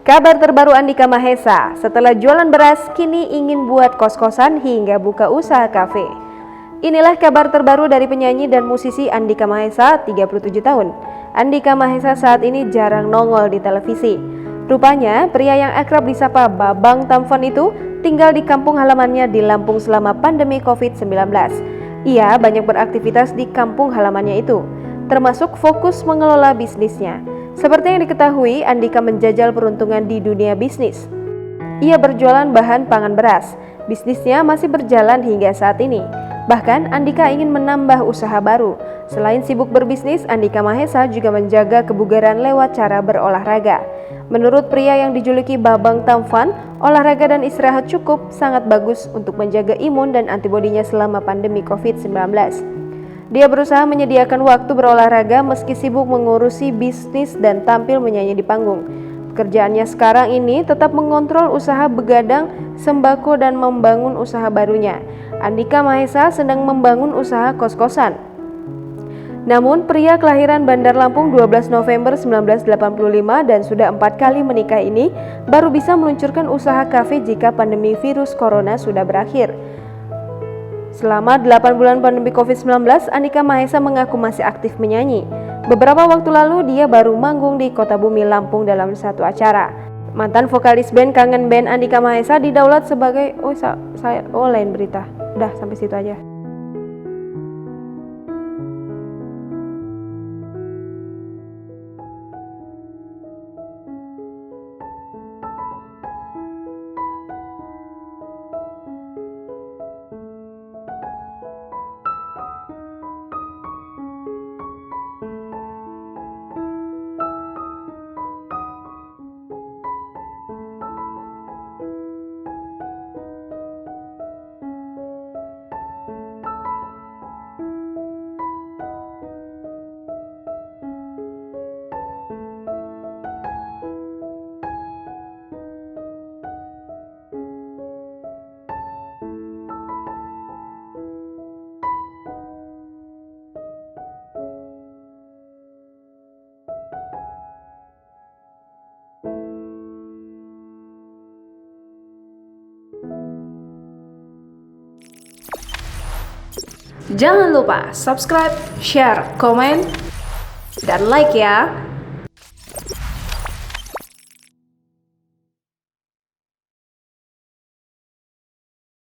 Kabar terbaru Andika Mahesa, setelah jualan beras kini ingin buat kos-kosan hingga buka usaha kafe. Inilah kabar terbaru dari penyanyi dan musisi Andika Mahesa, 37 tahun. Andika Mahesa saat ini jarang nongol di televisi. Rupanya, pria yang akrab disapa Babang Tampan itu tinggal di kampung halamannya di Lampung selama pandemi COVID-19. Ia banyak beraktivitas di kampung halamannya itu, termasuk fokus mengelola bisnisnya. Seperti yang diketahui, Andika menjajal peruntungan di dunia bisnis. Ia berjualan bahan pangan beras. Bisnisnya masih berjalan hingga saat ini. Bahkan Andika ingin menambah usaha baru. Selain sibuk berbisnis, Andika Mahesa juga menjaga kebugaran lewat cara berolahraga. Menurut pria yang dijuluki Babang Tampan, olahraga dan istirahat cukup sangat bagus untuk menjaga imun dan antibodinya selama pandemi COVID-19. Dia berusaha menyediakan waktu berolahraga meski sibuk mengurusi bisnis dan tampil menyanyi di panggung. Pekerjaannya sekarang ini tetap mengontrol usaha begadang, sembako dan membangun usaha barunya. Andika Mahesa sedang membangun usaha kos-kosan. Namun pria kelahiran Bandar Lampung 12 November 1985 dan sudah 4 kali menikah ini baru bisa meluncurkan usaha kafe jika pandemi virus corona sudah berakhir. Selama 8 bulan pandemi COVID-19, Andika Mahesa mengaku masih aktif menyanyi. Beberapa waktu lalu dia baru manggung di Kota Bumi, Lampung dalam satu acara. Mantan vokalis band Kangen Band Andika Mahesa didaulat sebagai lain berita. Udah sampai situ aja. Jangan lupa subscribe, share, komen, dan like ya.